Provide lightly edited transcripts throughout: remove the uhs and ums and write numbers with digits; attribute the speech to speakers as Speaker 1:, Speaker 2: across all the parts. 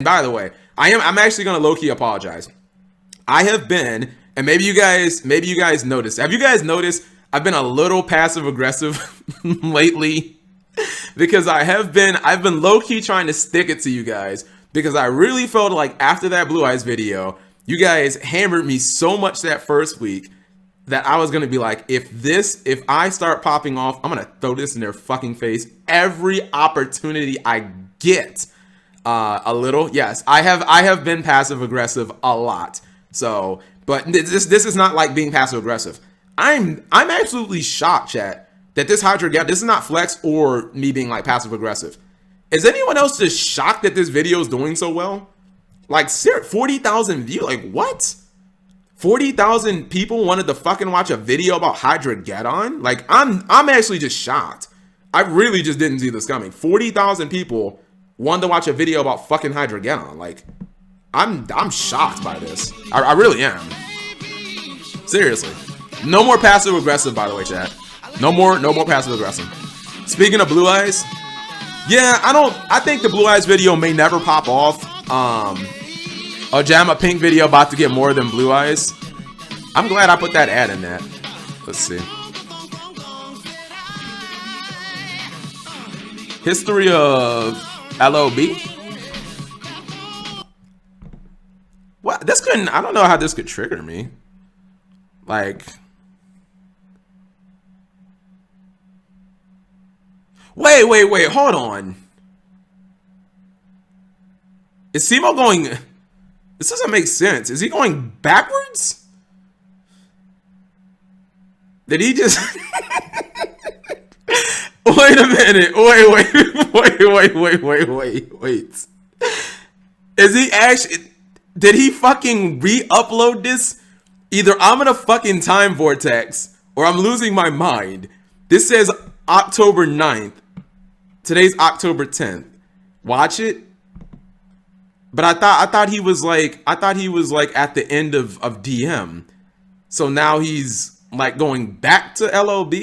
Speaker 1: by the way, I'm actually gonna low-key apologize. I have been, and maybe you guys noticed. Have you guys noticed I've been a little passive aggressive lately? Because I've been low-key trying to stick it to you guys, because I really felt like after that Blue Eyes video, you guys hammered me so much that first week that I was gonna be like, if I start popping off, I'm gonna throw this in their fucking face every opportunity I get. A little, yes, I have been passive aggressive a lot. So, but this is not like being passive aggressive. I'm absolutely shocked, chat, that this Hydra Gap, this is not flex or me being like passive aggressive. Is anyone else just shocked that this video is doing so well? Like 40,000 views, like what? 40,000 people wanted to fucking watch a video about Hydra Geddon? Like I'm actually just shocked. I really just didn't see this coming. 40,000 people wanted to watch a video about fucking Hydra Geddon. Like I'm shocked by this. I really am. Seriously. No more passive aggressive, by the way, chat. No more passive aggressive. Speaking of Blue Eyes, yeah, I think the Blue Eyes video may never pop off. A Jam a Pink video about to get more than Blue Eyes. I'm glad I put that ad in that. Let's see. History of LOB. What? This couldn't, I don't know how this could trigger me. Like, wait, hold on. Is Simo going, this doesn't make sense. Is he going backwards? Did he just wait a minute. Wait. Is he actually, did he fucking re-upload this? Either I'm in a fucking time vortex or I'm losing my mind. This says October 9th. Today's October 10th. Watch it. But I thought he was like at the end of DM. So now he's like going back to LOB.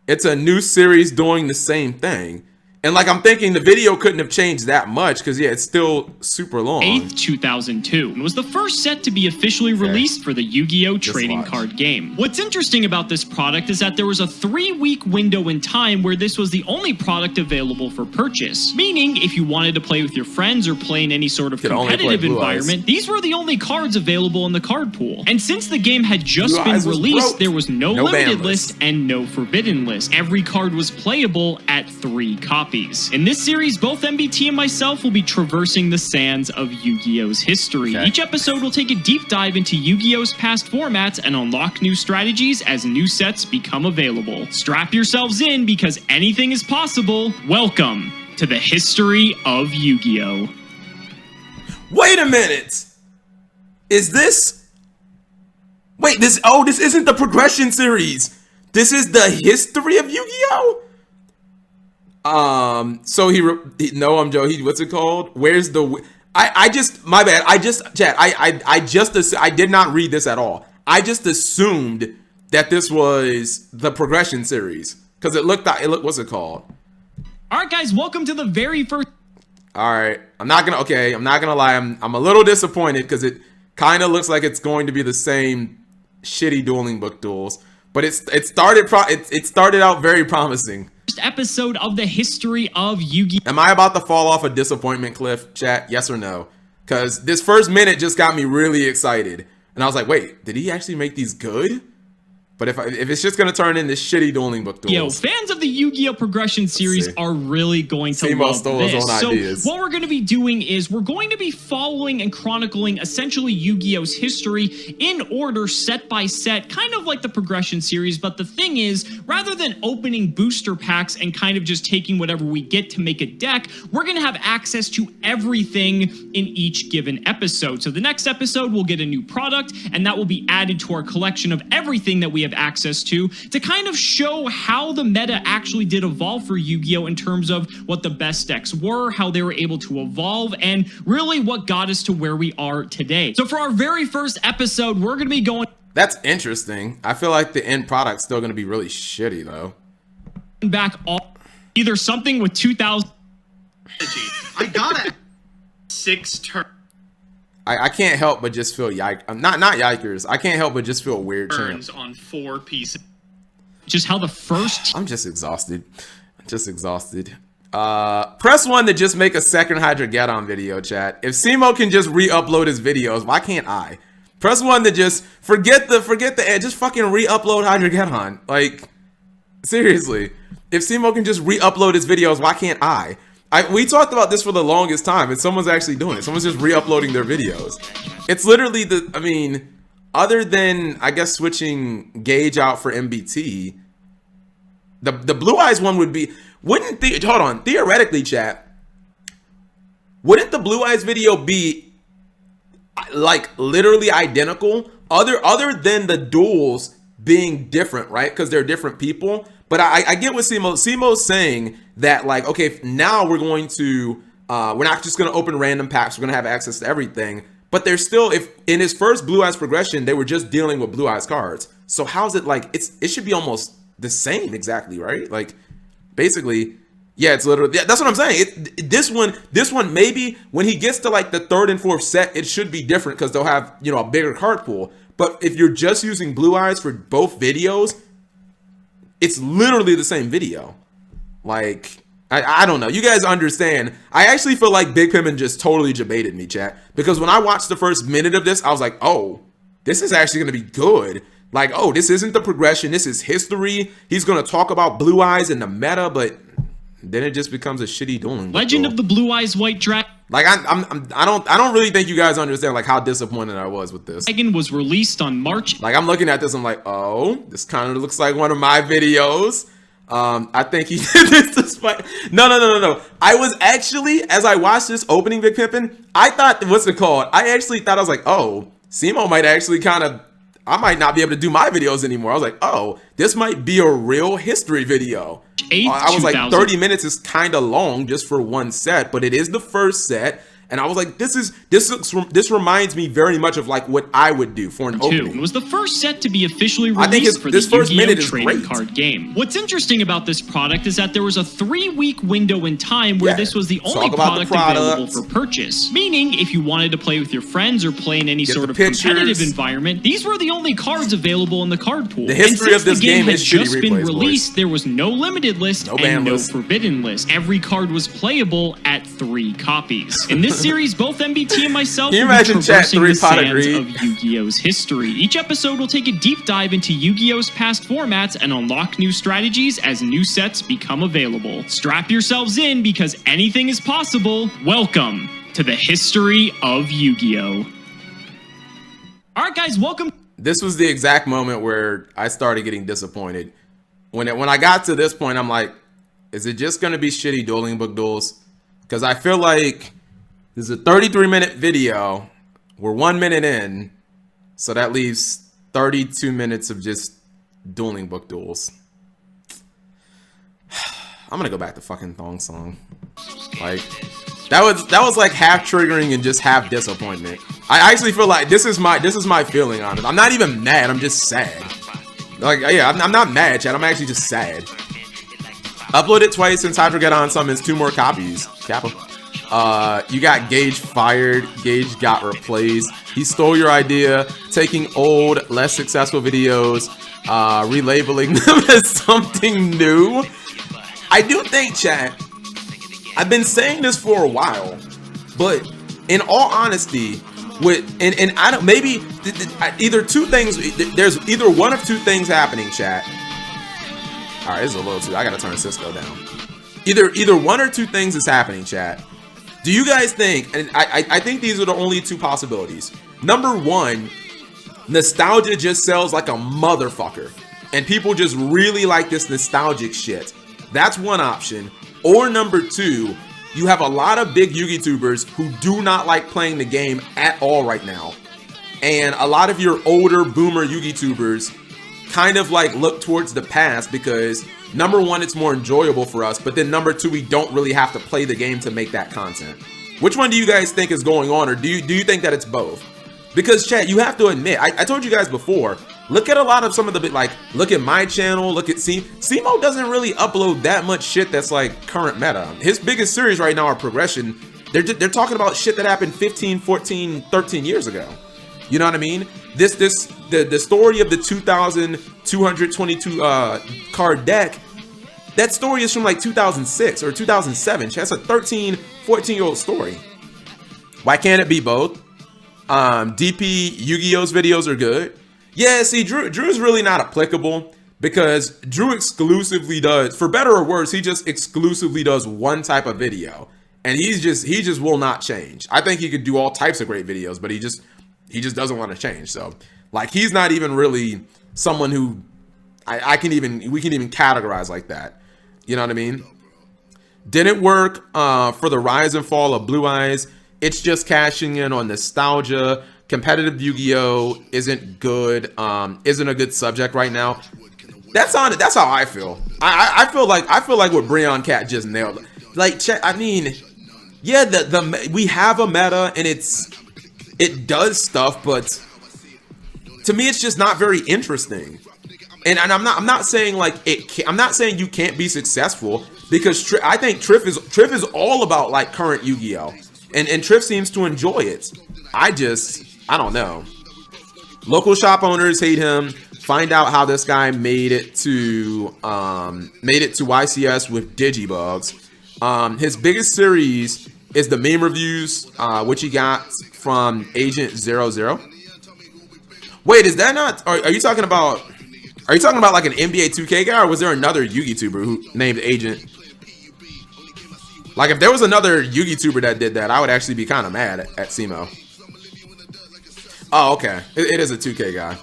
Speaker 1: It's a new series doing the same thing. And like, I'm thinking the video couldn't have changed that much because, yeah, it's still super long.
Speaker 2: 8th, 2002, and was the first set to be officially released for the Yu-Gi-Oh! Trading card game. What's interesting about this product is that there was a 3-week window in time where this was the only product available for purchase. Meaning, if you wanted to play with your friends or play in any sort of competitive environment, these were the only cards available in the card pool. And since the game had just been released, there was no limited list and no forbidden list. Every card was playable at 3 copies. In this series, both MBT and myself will be traversing the sands of Yu-Gi-Oh's history. Each episode will take a deep dive into Yu-Gi-Oh's past formats and unlock new strategies as new sets become available. Strap yourselves in because anything is possible. Welcome to the history of Yu-Gi-Oh!
Speaker 1: Wait a minute! Is this... Wait, this isn't the progression series! This is the history of Yu-Gi-Oh! So no, I'm Joe. What's it called? Where's the? My bad. I did not read this at all. I just assumed that this was the progression series because it looked. What's it called?
Speaker 2: All right, guys. Welcome to the very first.
Speaker 1: All right. I'm not gonna lie. I'm a little disappointed because it kind of looks like it's going to be the same shitty dueling book duels, but it started out very promising.
Speaker 2: Episode of the history of Yu-Gi-Oh!
Speaker 1: Am I about to fall off a disappointment cliff, chat? Yes or no? Because this first minute just got me really excited. And I was like, wait, did he actually make these good? But if it's just going to turn into shitty dueling book duels.
Speaker 2: Fans of the Yu-Gi-Oh! Progression series are really going to love this. So what we're going to be doing is we're going to be following and chronicling essentially Yu-Gi-Oh!'s history in order, set by set, kind of like the progression series. But the thing is, rather than opening booster packs and kind of just taking whatever we get to make a deck, we're going to have access to everything in each given episode. So the next episode, we'll get a new product, and that will be added to our collection of everything that we have access to kind of show how the meta actually did evolve for Yu-Gi-Oh! In terms of what the best decks were, how they were able to evolve, and really what got us to where we are today. So for our very first episode, we're going to be going...
Speaker 1: That's interesting. I feel like the end product's still going to be really shitty, though.
Speaker 2: Back all either something with 2000...
Speaker 3: I gotta 6 turns.
Speaker 1: I can't help but just feel not yikers. I can't help but just feel weird.
Speaker 3: Turns on 4 pieces.
Speaker 2: Just how the first...
Speaker 1: I'm just exhausted. Just exhausted. Press 1 to just make a second Hydrogeddon video, chat. If Cimo can just re-upload his videos, why can't I? Press 1 to just forget the edit. Just fucking re-upload Hydrogeddon. Like, seriously. If Cimo can just re-upload his videos, why can't I? We talked about this for the longest time, and someone's actually doing it. Someone's just re-uploading their videos. It's literally I mean, other than, I guess, switching Gage out for MBT, the Blue Eyes one would be, hold on, theoretically, chat, wouldn't the Blue Eyes video be, like, literally identical? Other than the duels being different, right? Because they're different people. But I get what Cimo's saying, that like, okay, now we're going to, we're not just going to open random packs. We're going to have access to everything. But there's still, if in his first Blue Eyes progression, they were just dealing with Blue Eyes cards. So how's it like, it should be almost the same exactly, right? Like, basically, yeah, it's literally, yeah, that's what I'm saying. This one, maybe when he gets to like the 3rd and 4th set, it should be different because they'll have, you know, a bigger card pool. But if you're just using Blue Eyes for both videos, it's literally the same video. Like, I don't know. You guys understand. I actually feel like Big Pimpin just totally debated me, chat. Because when I watched the first minute of this, I was like, oh, this is actually going to be good. Like, oh, this isn't the progression. This is history. He's going to talk about Blue Eyes and the meta, but then it just becomes a shitty dueling.
Speaker 2: Legend of the Blue Eyes White Dragon.
Speaker 1: Like, I don't really think you guys understand like how disappointed I was with this.
Speaker 2: Dragon was released on March.
Speaker 1: Like, I'm looking at this, I'm like, oh, this kind of looks like one of my videos. I think he did this despite. No. I was actually, as I watched this opening Big Pimpin, I thought, what's it called? I actually thought, I was like, oh, Cimo might actually kind of, I might not be able to do my videos anymore. I was like, oh, this might be a real history video. I was like, 30 minutes is kind of long just for one set, but it is the first set. And I was like, this reminds me very much of like what I would do for an opening.
Speaker 2: It was the first set to be officially released for the Yu-Gi-Oh! Trading card game. What's interesting about this product is that there was a 3-week window in time where this was the only product available for purchase. Meaning, if you wanted to play with your friends or play in any sort of competitive environment, these were the only cards available in the card pool.
Speaker 1: The history of this game
Speaker 2: had just been released, there was no limited list and no forbidden list. Every card was playable at 3 copies. In this series, both MBT and myself will be traversing the sands of Yu-Gi-Oh's history. Each episode will take a deep dive into Yu-Gi-Oh's past formats and unlock new strategies as new sets become available. Strap yourselves in because anything is possible. Welcome to the history of Yu-Gi-Oh! Alright guys, welcome.
Speaker 1: This was the exact moment where I started getting disappointed. When I got to this point, I'm like, is it just going to be shitty dueling book duels? Because I feel like this is a 33-minute video. We're 1 minute in. So that leaves 32 minutes of just dueling book duels. I'm gonna go back to fucking Thong Song. Like, that was like half triggering and just half disappointment. I actually feel like this is my feeling on it. I'm not even mad, I'm just sad. Like, yeah, I'm not mad, chat. I'm actually just sad. Uploaded twice since Hydrogeddon summons 2 more copies. Kappa. You got Gage fired. Gage got replaced. He stole your idea, taking old, less successful videos, relabeling them as something new. I do think, chat, I've been saying this for a while, but in all honesty, and I don't, maybe either two things, there's either one of two things happening, chat. All right, this is a little too, I gotta turn Cisco down. Either one or two things is happening, chat. Do you guys think, and I think these are the only two possibilities. Number one, nostalgia just sells like a motherfucker, and people just really like this nostalgic shit. That's one option. Or number two, you have a lot of big Yu-Gi-Tubers who do not like playing the game at all right now. And a lot of your older boomer Yu-Gi-Tubers kind of like look towards the past because number one, it's more enjoyable for us, but then number two, we don't really have to play the game to make that content. Which one do you guys think is going on, or do you think that it's both? Because chat, you have to admit, I told you guys before, look at a lot of some of the, like, look at my channel, look at Cimo doesn't really upload that much shit that's like current meta. His biggest series right now are progression, They're talking about shit that happened 15, 14, 13 years ago. You know what I mean? The story of the 2,222 card deck, that story is from like 2006 or 2007. That's a 13, 14-year-old story. Why can't it be both? DP Yu-Gi-Oh's videos are good. Yeah, see, Drew's really not applicable because Drew exclusively does, for better or worse, he just exclusively does one type of video. And he just will not change. I think he could do all types of great videos, but he just doesn't want to change. So, like, he's not even really someone who we can even categorize like that. You know what I mean? Didn't work for the rise and fall of Blue Eyes. It's just cashing in on nostalgia. Competitive Yu-Gi-Oh isn't good. Isn't a good subject right now. That's how I feel. I feel like what Breon Cat just nailed. Like, I mean, yeah, we have a meta and it does stuff, but to me it's just not very interesting. And I'm not saying like I'm not saying you can't be successful, because I think Triff is all about like current Yu-Gi-Oh, and Triff seems to enjoy it. I don't know. Local shop owners hate him. Find out how this guy made it to YCS with Digibugs. His biggest series is the meme reviews, which he got from Agent 00. Wait, is that not? Are you talking about? Are you talking about like an NBA 2K guy, or was there another Yu-Gi-Tuber who named Agent? Like, if there was another Yu-Gi-Tuber that did that, I would actually be kind of mad at Cimo. Oh, okay. It is a 2K guy.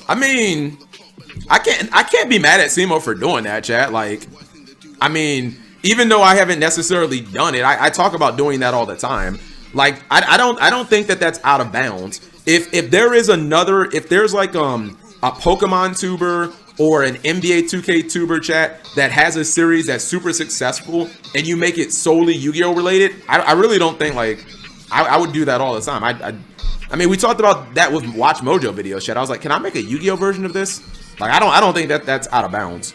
Speaker 1: I mean, I can't be mad at Cimo for doing that, chat. Like, I mean, even though I haven't necessarily done it, I talk about doing that all the time. Like, I don't think that that's out of bounds. If there's like a Pokemon tuber or an NBA 2K tuber, chat, that has a series that's super successful and you make it solely Yu-Gi-Oh related, I really don't think like I would do that all the time. I mean, we talked about that with Watch Mojo videos, chat. I was like, can I make a Yu-Gi-Oh version of this? Like, I don't think that's out of bounds.